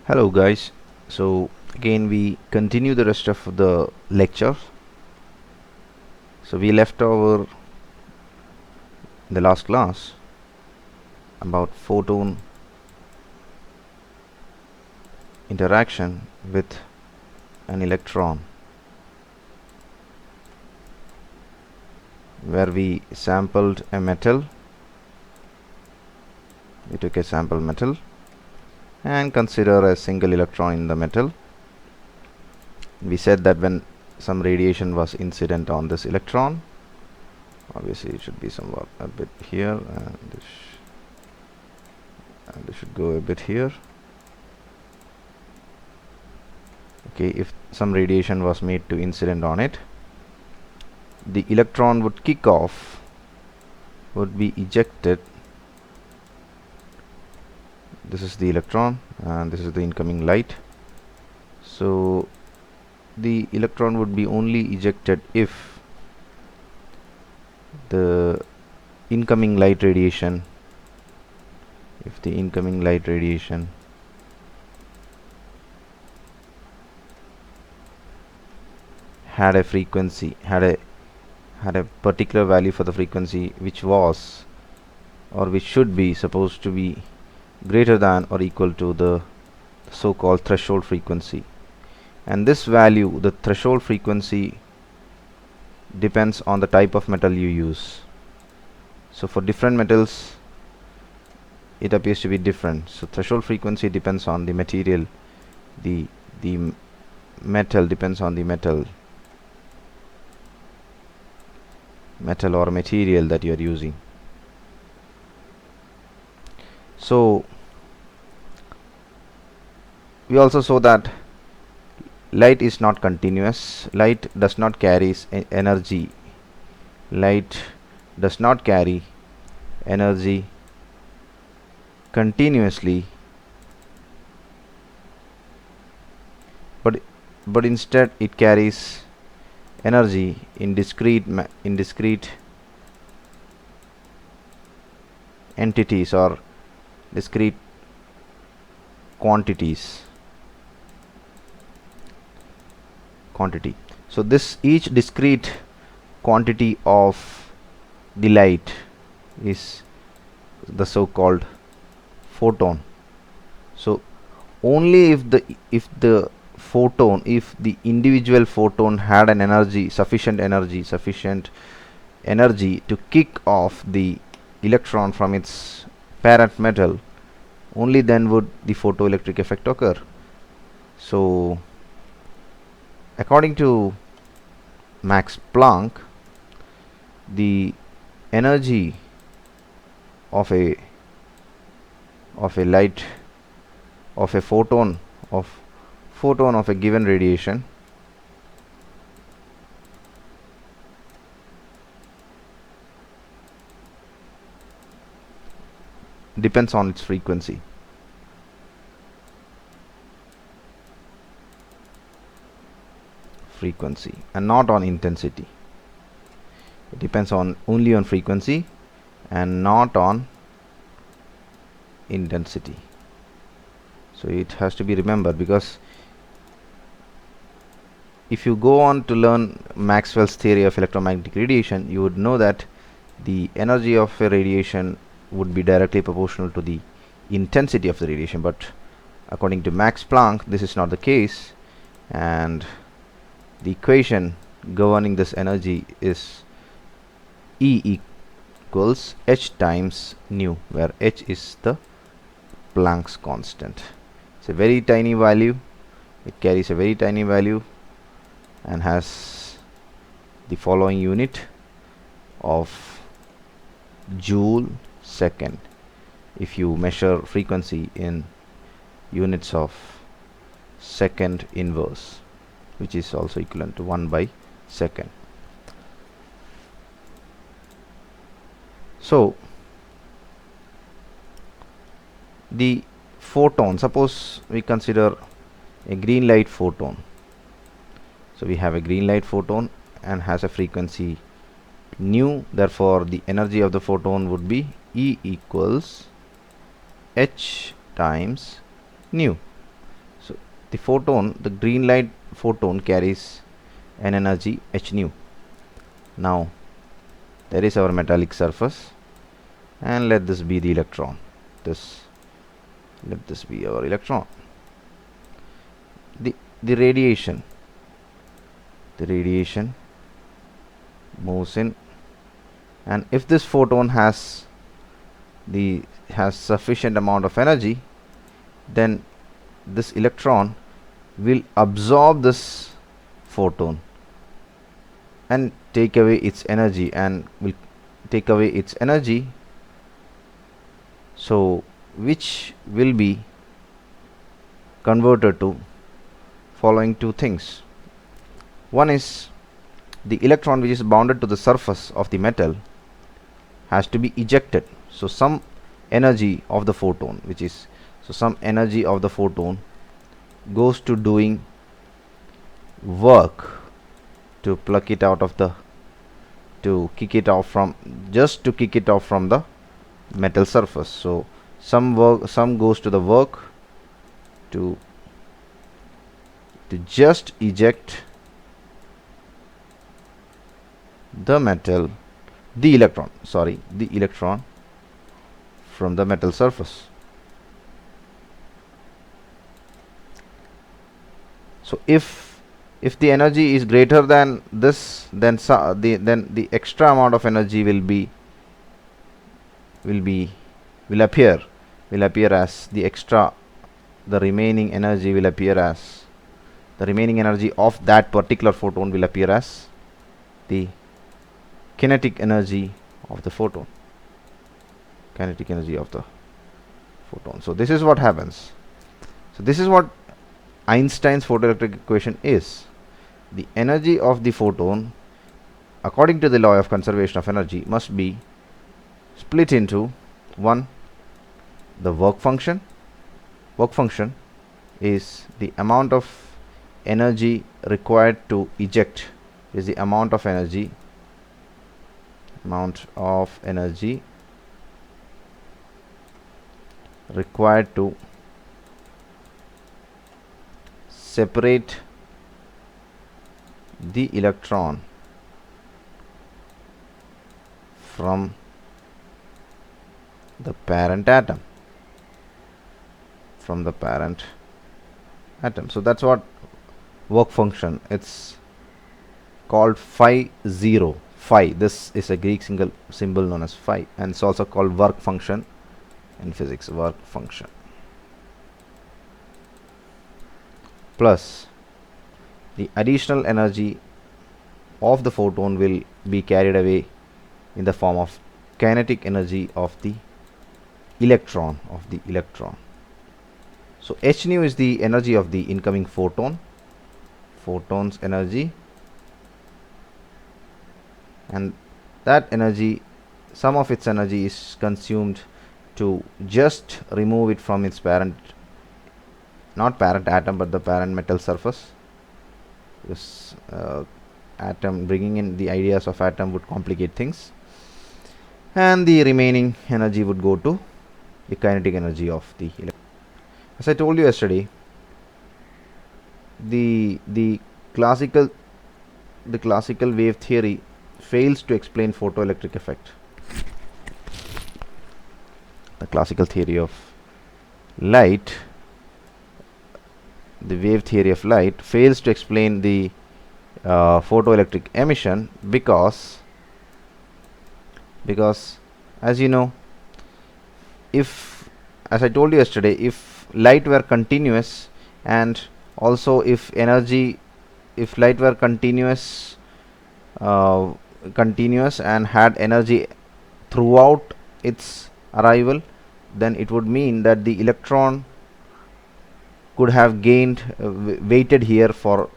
Hello guys, so again we continue the rest of the lecture. So we left over the last class about photon interaction with an electron, where we sampled a metal. We took a sample metal and consider a single electron in the metal. We said that when some radiation was incident on this electron, obviously it should be somewhat a bit here, and this should go a bit here. Okay, if some radiation was made to incident on it, the electron would kick off, would be ejected. This is the electron and this is the incoming light. So the electron would be only ejected if the incoming light radiation had a frequency, had a particular value for the frequency which was, or which should be, supposed to be greater than or equal to the so-called threshold frequency. And this value, the threshold frequency, depends on the type of metal you use. So for different metals it appears to be different. So threshold frequency depends on the material, the metal depends on the metal or material that you are using. So we also saw that light is not continuous. Light does not carry energy. Light does not carry energy continuously, but instead it carries energy in discrete entities or discrete quantity. So this each discrete quantity of the light is the so-called photon. So only if the individual photon had an energy, sufficient energy to kick off the electron from its parent metal, only then would the photoelectric effect occur. So according to Max Planck, the energy of a light, of a photon of a given radiation depends on its frequency. And not on intensity. It depends only on frequency and not on intensity. So it has to be remembered, because if you go on to learn Maxwell's theory of electromagnetic radiation, you would know that the energy of a radiation would be directly proportional to the intensity of the radiation. But according to Max Planck, this is not the case, and the equation governing this energy is E equals h times nu, where h is the Planck's constant. It's a very tiny value. It carries a very tiny value and has the following unit of joule second if you measure frequency in units of second inverse, which is also equivalent to 1 by second. So the photon, suppose we consider a green light photon. So we have a green light photon and has a frequency nu, therefore the energy of the photon would be E equals h times nu. the green light photon carries an energy h nu. Now there is our metallic surface, and let this be the electron. Let this be our electron. The radiation moves in, and if this photon has sufficient amount of energy, then this electron will absorb this photon and take away its energy, so which will be converted to following two things. One is the electron which is bounded to the surface of the metal has to be ejected, so some energy of the photon goes to doing work to pluck it out of the kick it off from the metal surface. So some goes to the work to just eject the electron from the metal surface. So if the energy is greater than this, then the extra amount of energy will appear as the remaining energy of that particular photon will appear as the kinetic energy of the photon. So this is what happens. So this is what Einstein's photoelectric equation is. The energy of the photon, according to the law of conservation of energy, must be split into one, the work function. Work function is the amount of energy required to eject, is the amount of energy required to separate the electron from the parent atom. So that's what work function. It's called phi 0. This is a Greek symbol known as phi, and it's also called work function in physics. Work function plus the additional energy of the photon will be carried away in the form of kinetic energy of the electron. So h nu is the energy of the incoming photon's energy, and that energy, some of its energy is consumed to just remove it from its parent, not parent atom but the parent metal surface. This atom, bringing in the ideas of atom would complicate things, and the remaining energy would go to the kinetic energy of the electron. As I told you yesterday, the classical wave theory fails to explain photoelectric effect. The classical theory of light, the wave theory of light, fails to explain the photoelectric emission because as you know, as I told you yesterday, if light were continuous, and also if light were continuous and had energy throughout its arrival, then it would mean that the electron could have waited here for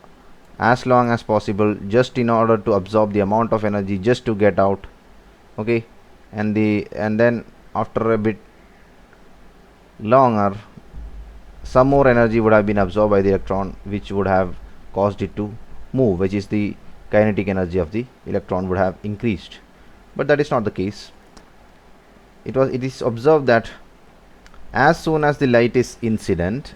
as long as possible, just in order to absorb the amount of energy, just to get out. Okay, and then after a bit longer, some more energy would have been absorbed by the electron, which would have caused it to move, which is the kinetic energy of the electron would have increased. But that is not the case. It is observed that as soon as the light is incident,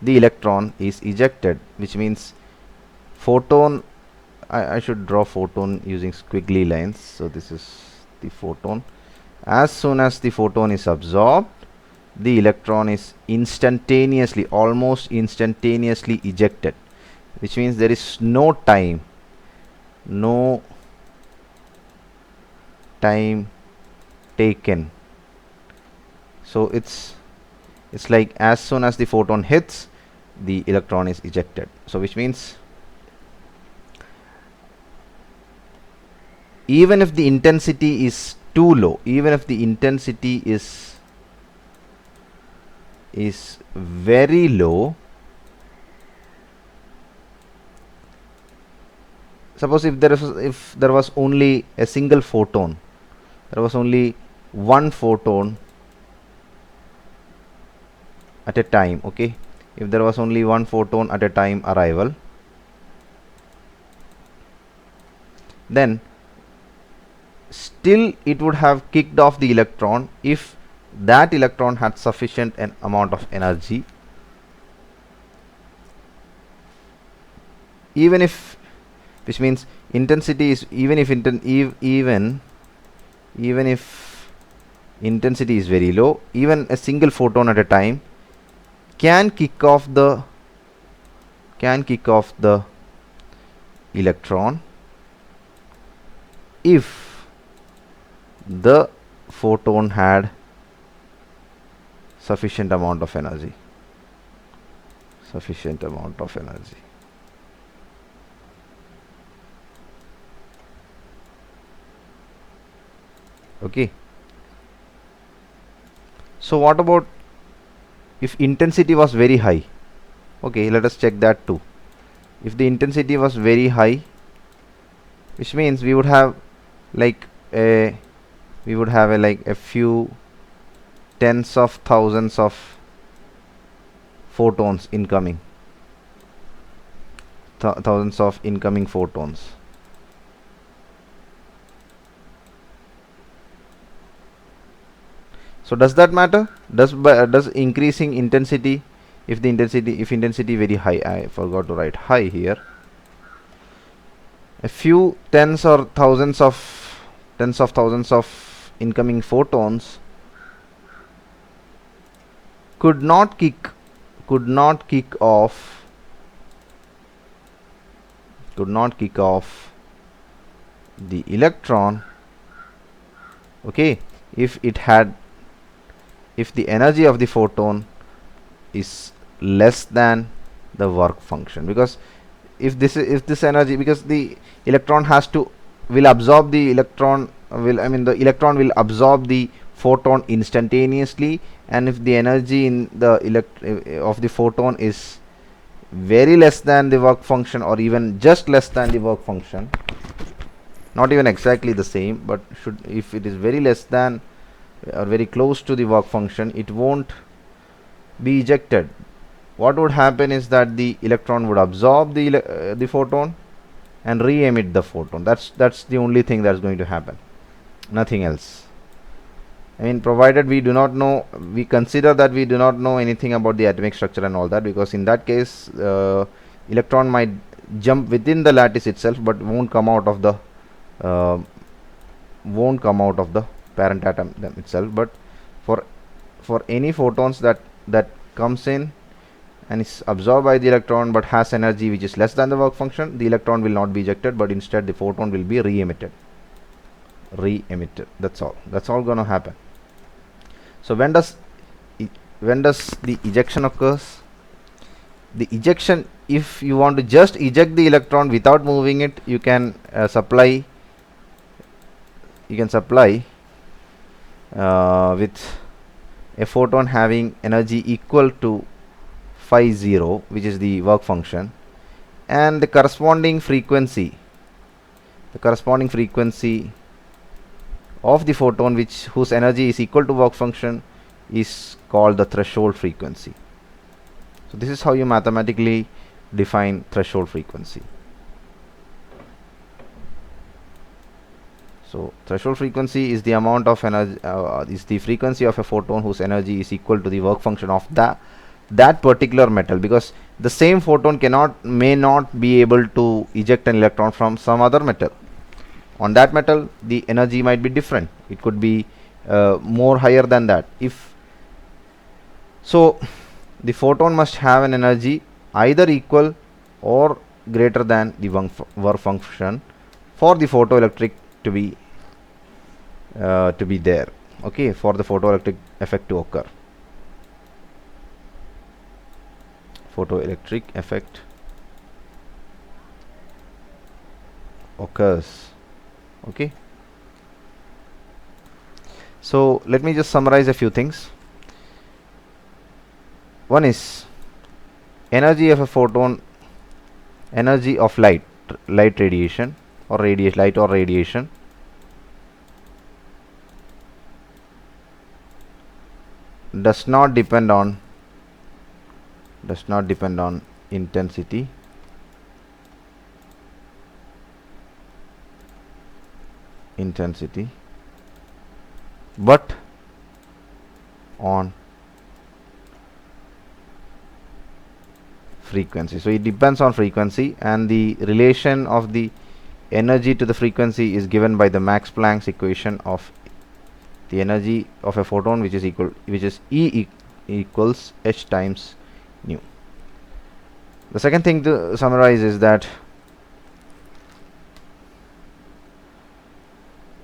the electron is ejected, which means photon, I should draw photon using squiggly lines. So this is the photon. As soon as the photon is absorbed, the electron is instantaneously, almost instantaneously ejected, which means there is no time taken. So it's like as soon as the photon hits, the electron is ejected. So which means even if the intensity is too low, even if the intensity is very low, suppose if there was only a single photon, there was only one photon at a time, okay, if there was only one photon at a time arrival, then still it would have kicked off the electron if that electron had sufficient an amount of energy, even if, which means intensity is, even if intensity is very low, even a single photon at a time can kick off the electron if the photon had sufficient amount of energy. Okay. So what about if intensity was very high? Okay, let us check that too. If the intensity was very high, which means we would have like a few tens of thousands of photons incoming, thousands of incoming photons. So does that matter? Does increasing intensity, if intensity very high, I forgot to write high here, a few tens of thousands of incoming photons could not kick off the electron, okay, if the energy of the photon is less than the work function, because if this energy, because the electron will absorb the electron will absorb the photon instantaneously, and if the energy in the of the photon is very less than the work function, or even just less than the work function, not even exactly the same, but if it is very less than or very close to the work function, it won't be ejected. What would happen is that the electron would absorb the photon and re-emit the photon. That's the only thing that's going to happen, nothing else. I mean, provided we consider that we do not know anything about the atomic structure and all that, because in that case electron might jump within the lattice itself but won't come out of the parent atom itself. But for any photons that comes in and is absorbed by the electron but has energy which is less than the work function, the electron will not be ejected, but instead the photon will be re-emitted. That's all gonna happen. So when does the ejection occurs? The ejection, if you want to just eject the electron without moving it, you can supply with a photon having energy equal to phi 0, which is the work function, and the corresponding frequency of the photon whose energy is equal to work function is called the threshold frequency. So this is how you mathematically define threshold frequency. So threshold frequency is the amount of energy, is the frequency of a photon whose energy is equal to the work function of that particular metal, because the same photon may not be able to eject an electron from some other metal. On that metal the energy might be different, it could be more higher than that. If so, the photon must have an energy either equal or greater than the work function for the photoelectric to be there, okay, for the photoelectric effect to occur. Photoelectric effect occurs, okay. So let me just summarize a few things. One is energy of a photon, energy of light radiation or radiation does not depend on intensity, but on frequency. So it depends on frequency, and the relation of the energy to the frequency is given by the Max Planck's equation of the energy of a photon, which is E equals h times nu. The second thing to summarize is that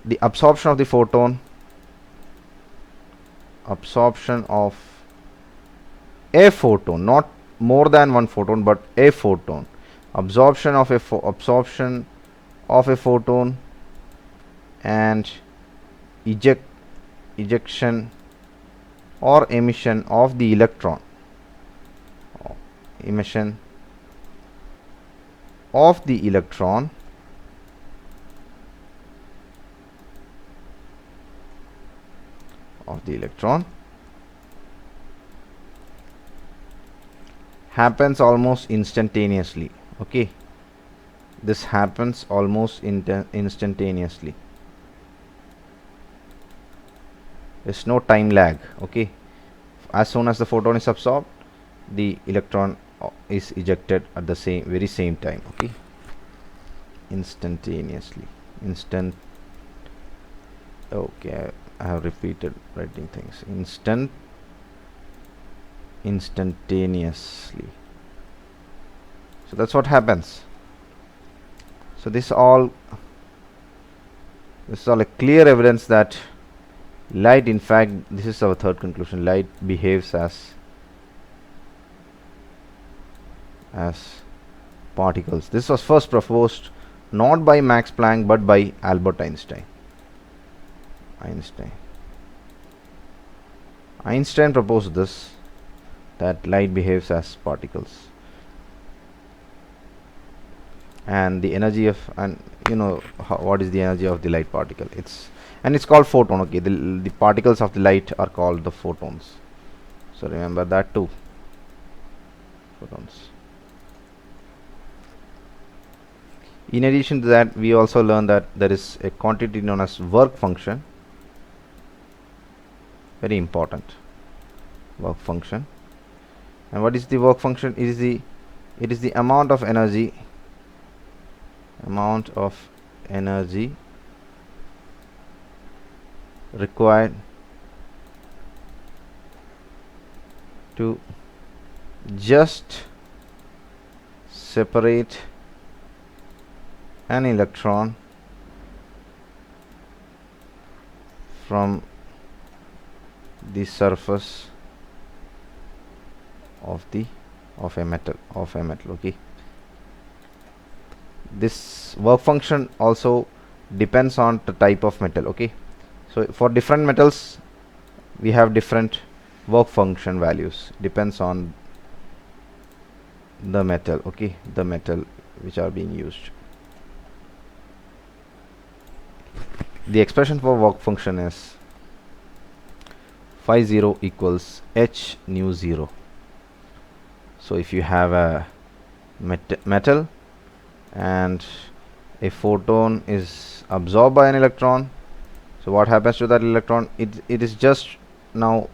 the absorption of the photon, absorption of a photon, not more than one photon but a photon, absorption of a photon and ejection or emission of the electron, happens almost instantaneously, okay. This happens almost instantaneously. There's no time lag, okay. As soon as the photon is absorbed, the electron is ejected at the very same time, okay. Instantaneously. Okay, I have repeated writing things. Instantaneously. So that's what happens. So this is all a clear evidence that light, in fact, this is our third conclusion, light behaves as particles. This was first proposed not by Max Planck but by Albert Einstein. Einstein proposed this, that light behaves as particles, and the energy of, and you know what is the energy of the light particle, it's called photon, okay. The particles of the light are called the photons, so remember that too, photons. In addition to that, we also learned that there is a quantity known as work function, very important, work function. And what is the work function? It is the amount of energy required to just separate an electron from the surface of a metal, okay. This work function also depends on the type of metal, okay. So for different metals we have different work function values, depends on the metal, okay, the metal which are being used. The expression for work function is phi 0 equals h nu 0. So if you have a metal and a photon is absorbed by an electron. So what happens to that electron? It is just now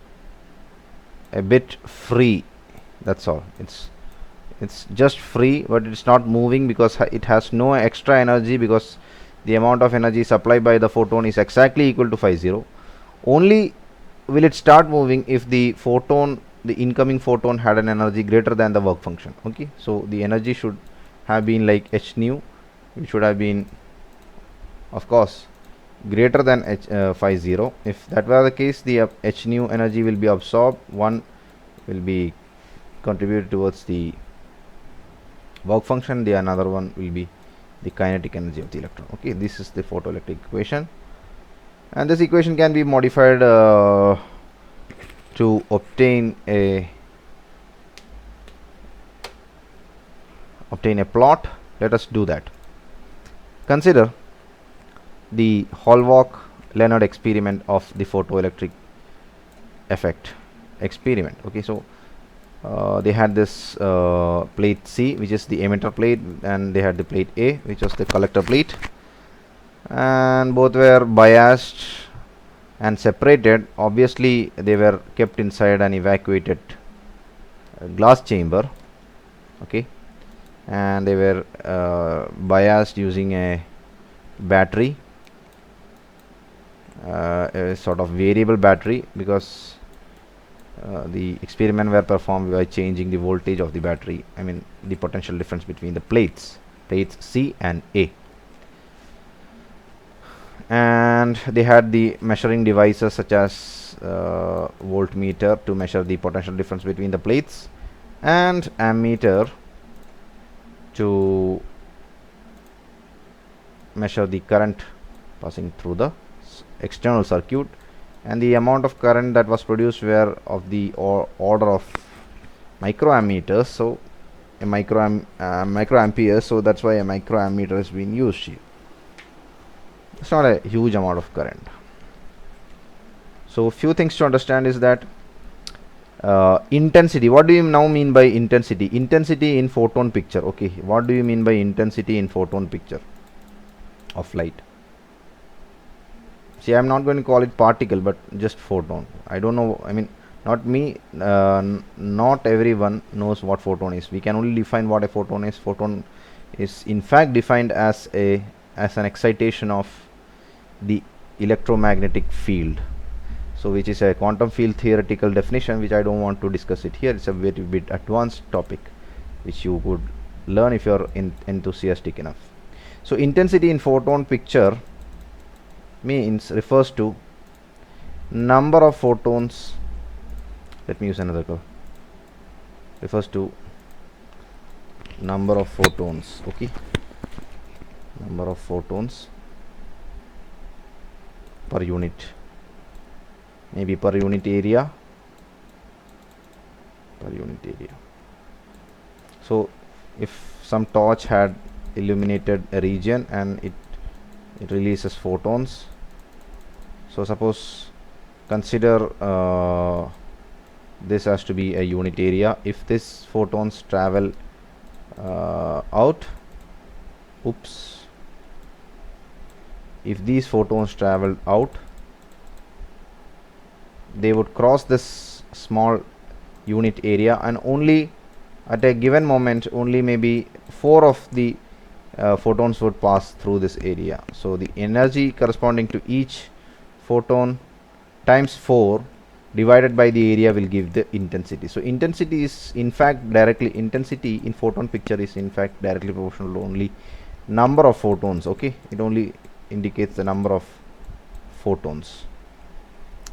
a bit free, that's all. It's just free, but it's not moving because it has no extra energy, because the amount of energy supplied by the photon is exactly equal to phi 0. Only will it start moving if the incoming photon had an energy greater than the work function. Okay, so the energy should have been like h nu, which should have been, of course, greater than phi 0. If that were the case, the h nu energy will be absorbed, one will be contributed towards the work function, the another one will be the kinetic energy of the electron. Okay, this is the photoelectric equation, and this equation can be modified to obtain a plot. Let us do that. Consider the Hallmark-Leonard experiment of the photoelectric effect experiment. Okay, so they had this plate C, which is the emitter plate, and they had the plate A, which was the collector plate, and both were biased and separated. Obviously they were kept inside an evacuated glass chamber. Okay, and they were biased using a battery, a sort of variable battery, because the experiment were performed by changing the voltage of the battery, I mean the potential difference between the plates C and A. And they had the measuring devices such as voltmeter to measure the potential difference between the plates, and ammeter to measure the current passing through the external circuit, and the amount of current that was produced were of the order of microammeters, so a microamperes, so that's why a microammeter is being used here. It's not a huge amount of current. So few things to understand is that intensity. What do you now mean by intensity? Intensity in photon picture. Okay, what do you mean by intensity in photon picture of light? See, I'm not going to call it particle, but just photon. I don't know, I mean, not me, not everyone knows what photon is. We can only define what a photon is. Photon is in fact defined as an excitation of the electromagnetic field, so which is a quantum field theoretical definition, which I don't want to discuss it here. It's a very bit advanced topic which you could learn if you're enthusiastic enough. So intensity in photon picture refers to number of photons. Let me use another curve. Refers to number of photons. Okay, number of photons per unit, maybe per unit area, So if some torch had illuminated a region and it releases photons, so suppose consider this has to be a unit area. If this photons travel out, if these photons travel out, they would cross this small unit area, and only at a given moment only maybe 4 of the photons would pass through this area. So the energy corresponding to each photon times 4 divided by the area will give the intensity. So intensity is in fact intensity in photon picture is in fact directly proportional to only number of photons. Okay, it only indicates the number of photons,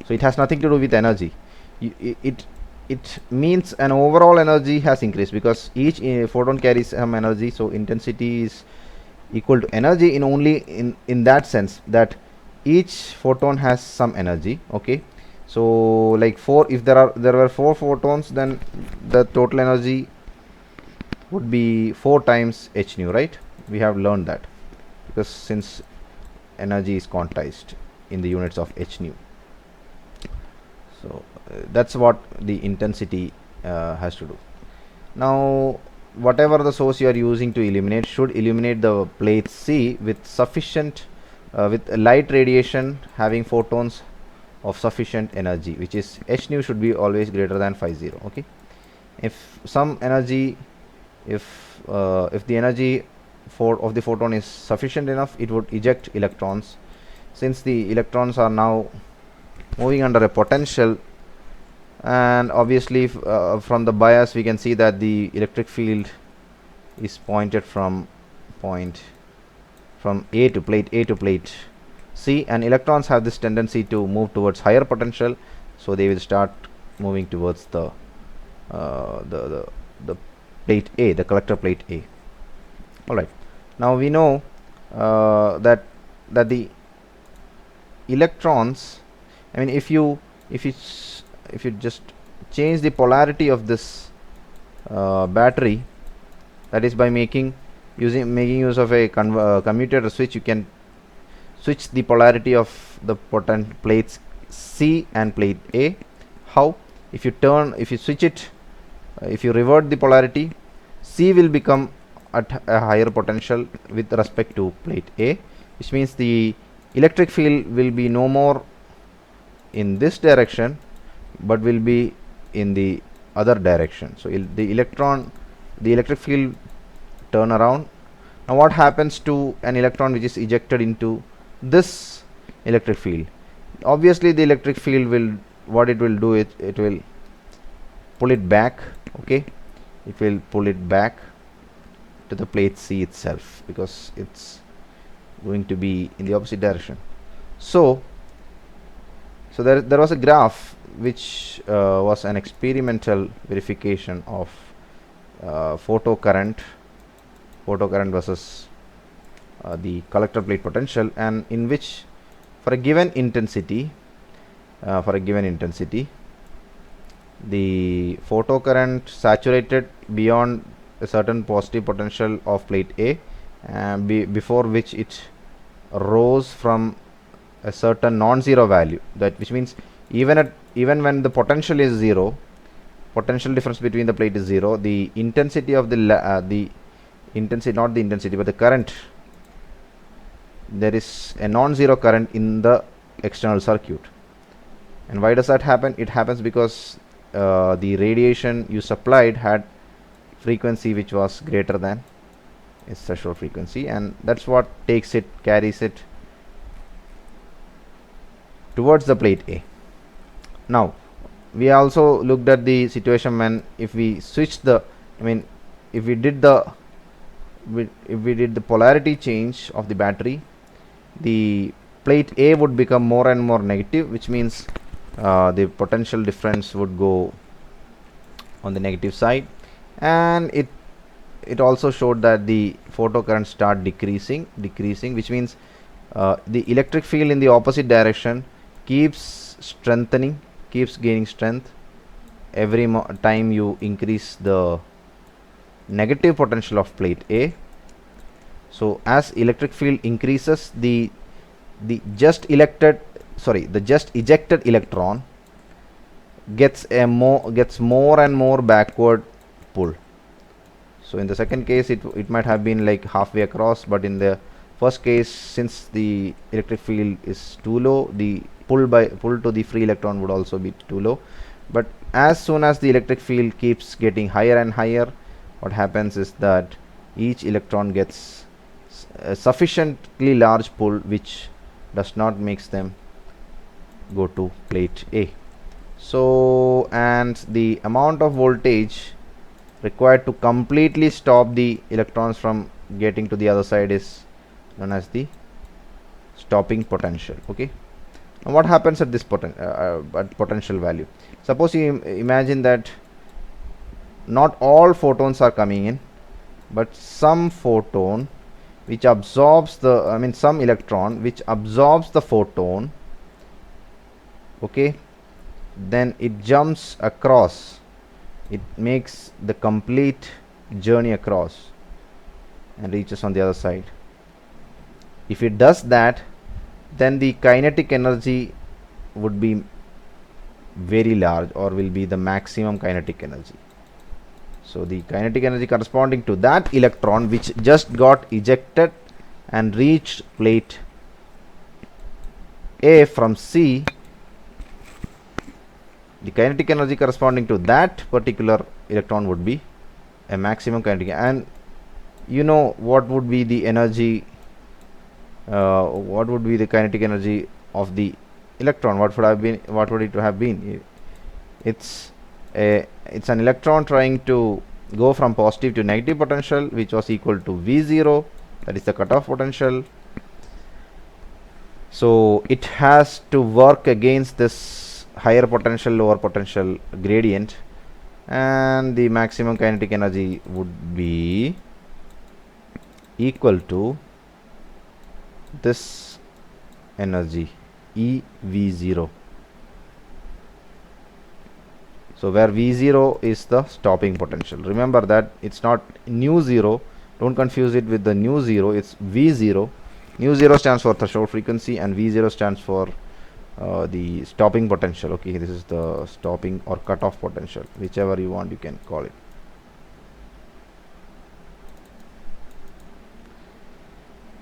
so it has nothing to do with energy. It means an overall energy has increased because each photon carries some energy, so intensity is equal to energy in that sense that each photon has some energy. Okay, so like if there were 4 photons, then the total energy would be 4 times h nu, right? We have learned that, because since energy is quantized in the units of h nu. So that's what the intensity has to do. Now whatever the source you are using to illuminate should illuminate the plate C with sufficient with light radiation having photons of sufficient energy, which is h nu should be always greater than 50. Okay, if some energy, if the energy of the photon is sufficient enough, it would eject electrons. Since the electrons are now moving under a potential, and obviously from the bias we can see that the electric field is pointed from A to plate C, and electrons have this tendency to move towards higher potential, so they will start moving towards the plate A, the collector plate A. Alright, now we know that the electrons, I mean, if you just change the polarity of this battery, that is by making use of a commutator switch, you can switch the polarity of the plates C and plate A. How? If you switch it, if you revert the polarity, C will become at a higher potential with respect to plate A, which means the electric field will be no more in this direction but will be in the other direction. So the electric field turn around. Now what happens to an electron which is ejected into this electric field? Obviously the electric field will, what it will do, it will pull it back. Okay, it will pull it back to the plate C itself, because it's going to be in the opposite direction. So there was a graph which was an experimental verification of photocurrent versus the collector plate potential, and in which for a given intensity the photocurrent saturated beyond a certain positive potential of plate A, before which it rose from a certain non-zero value, that which means even when the potential is zero, potential difference between the plate is zero, the intensity of the intensity, not the intensity but the current, there is a non-zero current in the external circuit. And why does that happen? It happens because the radiation you supplied had frequency which was greater than its threshold frequency, and that's what carries it towards the plate A. Now we also looked at the situation when if we switch the, I mean, if we did the polarity change of the battery, the plate A would become more and more negative, which means the potential difference would go on the negative side, and it also showed that the photocurrent start decreasing, which means the electric field in the opposite direction keeps gaining strength every time you increase the negative potential of plate A. So as electric field increases, the just ejected electron gets more and more backward pull. So in the second case it might have been like halfway across, but in the first case, since the electric field is too low, the pull to the free electron would also be too low. But as soon as the electric field keeps getting higher and higher, what happens is that each electron gets a sufficiently large pull which does not makes them go to plate A. So, and the amount of voltage required to completely stop the electrons from getting to the other side is known as the stopping potential. Okay, now what happens at this potential value? Suppose you imagine that not all photons are coming in, but some photon which absorbs the, some electron which absorbs the photon. Okay, then it jumps across, it makes the complete journey across and reaches on the other side. If it does that, then the kinetic energy would be very large, or will be the maximum kinetic energy. So the kinetic energy corresponding to that electron which just got ejected and reached plate A from C, the kinetic energy corresponding to that particular electron would be a maximum kinetic. And you know what would be the energy, what would be the kinetic energy of the electron? What would it have been? It's an electron trying to go from positive to negative potential, which was equal to V0, that is the cutoff potential. So it has to work against this higher potential lower potential gradient, and the maximum kinetic energy would be equal to this energy EV0. So where V0 is the stopping potential. Remember that it's not nu 0, don't confuse it with the nu 0, it's V0. Nu 0 stands for threshold frequency and V0 stands for the stopping potential. Okay, this is the stopping or cutoff potential, whichever you want you can call it.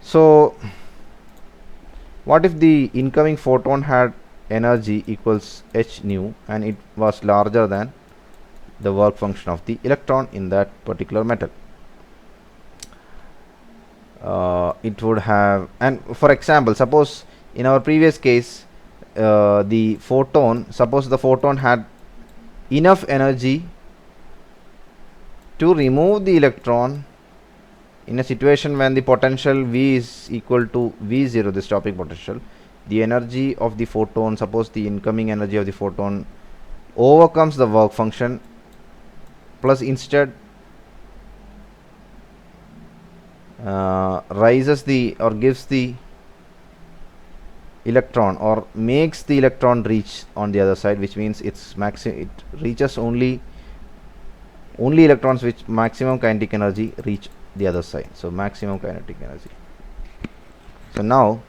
So what if the incoming photon had energy equals h nu and it was larger than the work function of the electron in that particular metal? It would have, and for example, suppose in our previous case, suppose the photon had enough energy to remove the electron in a situation when the potential V is equal to V0, the stopping potential. The energy of the photon, suppose the incoming energy of the photon overcomes the work function, plus instead rises the or gives the electron or makes the electron reach on the other side, which means it reaches only electrons which maximum kinetic energy reach the other side. So maximum kinetic energy. So now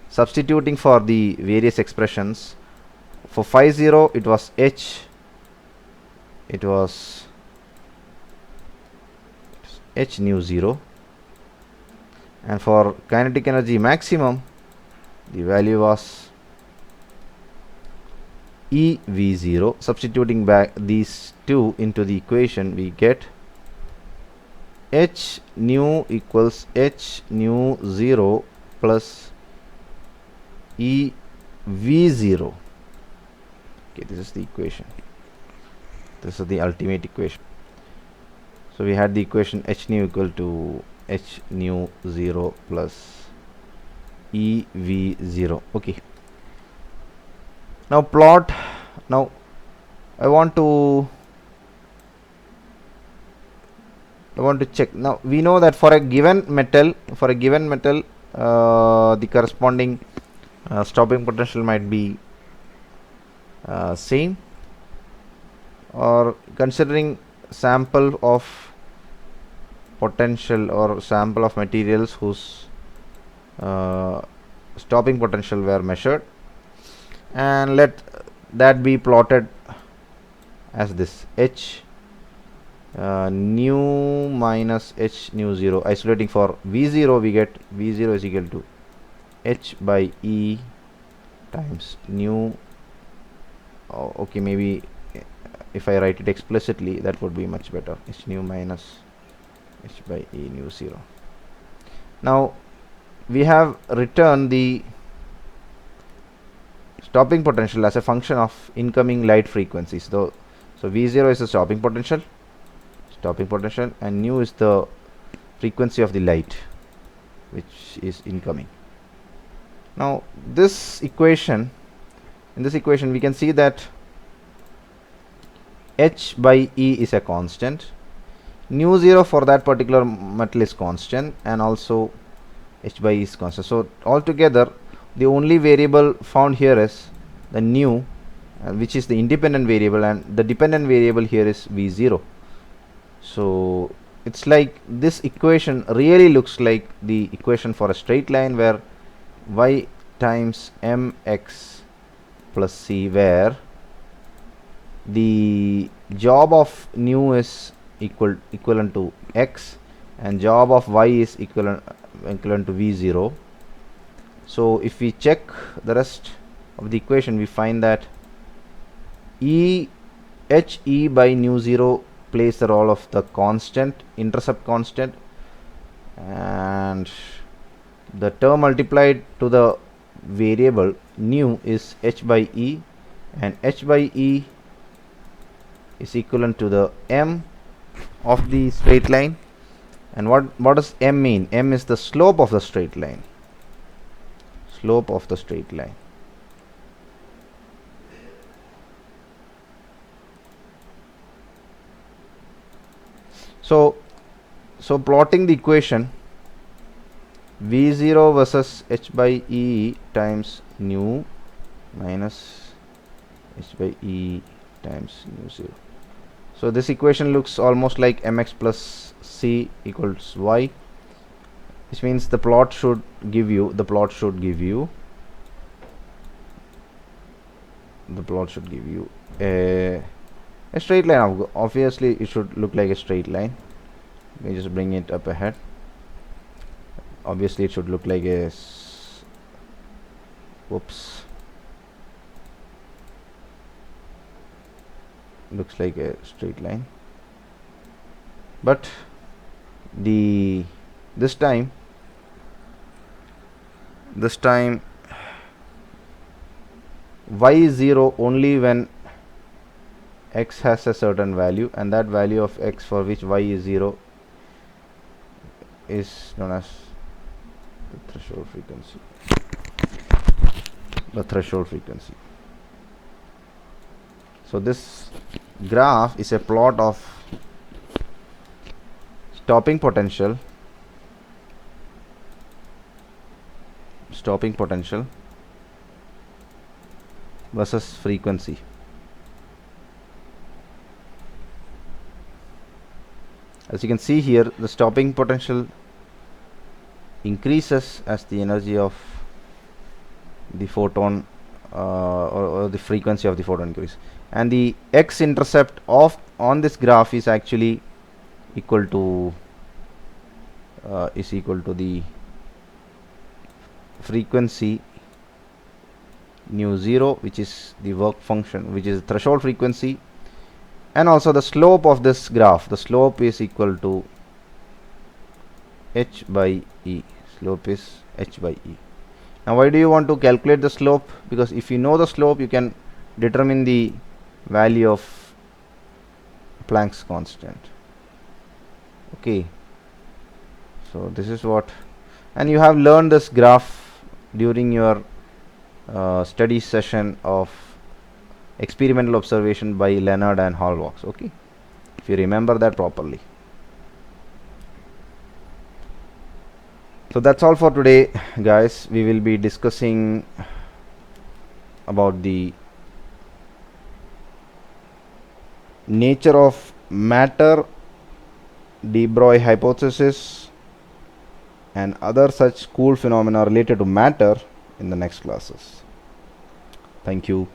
substituting for the various expressions, for phi 0 it was h nu 0, and for kinetic energy maximum the value was EV0. Substituting back these two into the equation, we get h nu equals h nu 0 plus EV0. Okay, this is the equation. This is the ultimate equation. So we had the equation h nu equal to h nu 0 plus EV0. Okay. Now plot. Now I want to check. Now we know that for a given metal, the corresponding stopping potential might be same, or considering sample of potential or sample of materials whose stopping potential were measured, and let that be plotted as this h nu minus h nu 0. Isolating for V0, we get V0 is equal to h by E times nu. Okay, maybe if I write it explicitly, that would be much better. H nu minus h by E nu 0. Now we have written the stopping potential as a function of incoming light frequencies. So V0 is the stopping potential, and nu is the frequency of the light which is incoming. Now in this equation we can see that h by E is a constant, nu 0 for that particular metal is constant, and also h by E is constant. So altogether the only variable found here is the nu, which is the independent variable, and the dependent variable here is V0. So it's like this equation really looks like the equation for a straight line where y times mx plus c, where the job of nu is equivalent to x, and job of y is equivalent to v0. So if we check the rest of the equation, we find that he by nu 0 plays the role of the constant, intercept constant, and the term multiplied to the variable nu is h by e, and h by e is equivalent to the m of the straight line. And what does m mean? M is the slope of the straight line. Slope of the straight line. So plotting the equation v0 versus h by e times nu minus h by e times nu 0. So this equation looks almost like mx plus c equals y, which means the plot should give you a straight line. Obviously it should look like a straight line. Let me just bring it up ahead. Obviously it should look like a looks like a straight line, but this time y is 0 only when x has a certain value, and that value of x for which y is 0 is known as the threshold frequency. So this graph is a plot of stopping potential versus frequency. As you can see here, the stopping potential increases as the energy of the photon or the frequency of the photon increases, and the x-intercept on this graph is actually equal to the frequency nu 0, which is the work function, which is the threshold frequency, and also the slope of this graph. The slope is equal to h by e. Slope is h by e. Now why do you want to calculate the slope? Because if you know the slope, you can determine the value of Planck's constant. Okay, so this is what, and you have learned this graph during your study session of experimental observation by Leonard and Hallwachs. Okay, if you remember that properly. So that's all for today, guys. We will be discussing about the nature of matter, de Broglie hypothesis, and other such cool phenomena related to matter in the next classes. Thank you.